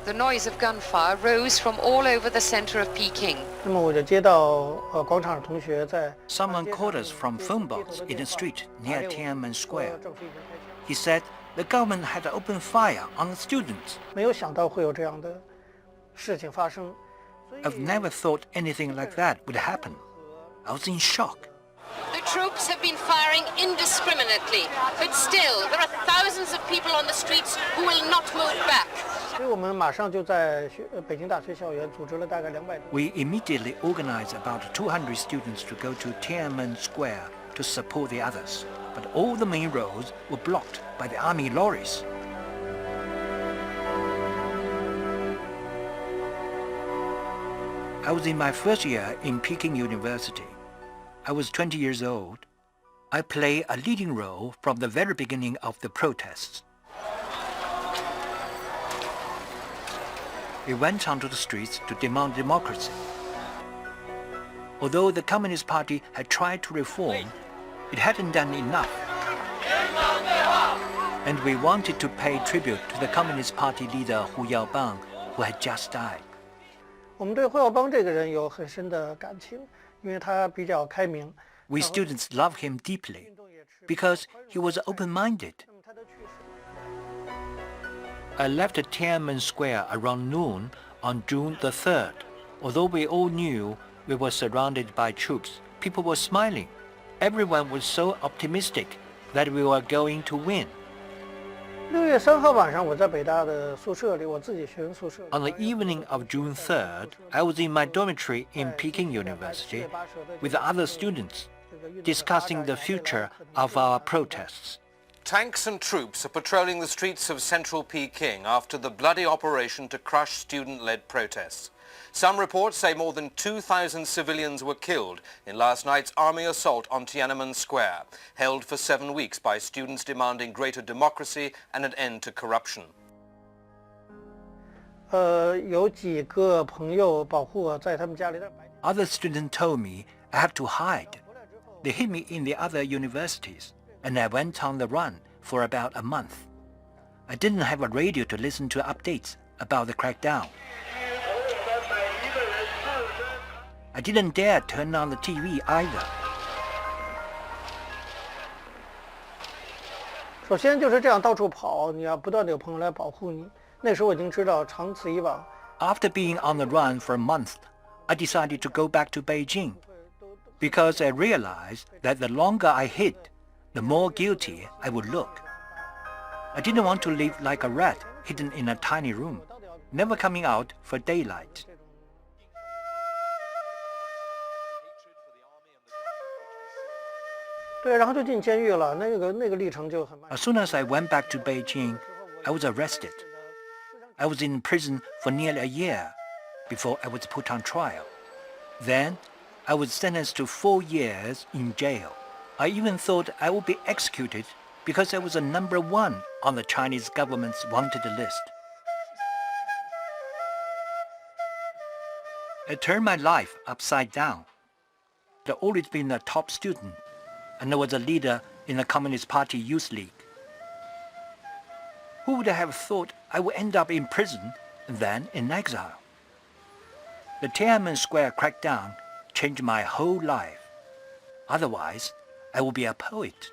The noise of gunfire rose from all over the center of Peking. Someone called us from phone box in the street near Tiananmen Square. He said the government had opened fire on the students. I've never thought anything like that would happen. I was in shock. The troops have been firing indiscriminately, but still, there are thousands of people on the streets who will not move back. We immediately organized about 200 students to go to Tiananmen Square to support the others, but all the main roads were blocked by the army lorries. I was in my first year in Peking University. I was 20 years old. I played a leading role from the very beginning of the protests. We went onto the streets to demand democracy. Although the Communist Party had tried to reform, it hadn't done enough. And we wanted to pay tribute to the Communist Party leader Hu Yaobang, who had just died. We students loved him deeply because he was open-minded. I left Tiananmen Square around noon on June the 3rd. Although we all knew we were surrounded by troops, people were smiling. Everyone was so optimistic that we were going to win. On the evening of June 3rd, I was in my dormitory in Peking University with other students, discussing the future of our protests. Tanks and troops are patrolling the streets of central Peking after the bloody operation to crush student-led protests. Some reports say more than 2,000 civilians were killed in last night's army assault on Tiananmen Square, held for 7 weeks by students demanding greater democracy and an end to corruption. Other students told me I had to hide. They hid me in the other universities, and I went on the run for about a month. I didn't have a radio to listen to updates about the crackdown. I didn't dare turn on the TV either. After being on the run for a month, I decided to go back to Beijing because I realized that the longer I hid, the more guilty I would look. I didn't want to live like a rat hidden in a tiny room, never coming out for daylight. As soon as I went back to Beijing, I was arrested. I was in prison for nearly a year before I was put on trial. Then, I was sentenced to 4 years in jail. I even thought I would be executed because I was a number 1 on the Chinese government's wanted list. I turned my life upside down. I'd always been a top student, and I was a leader in the Communist Party Youth League. Who would have thought I would end up in prison and then in exile? The Tiananmen Square crackdown changed my whole life. Otherwise, I would be a poet.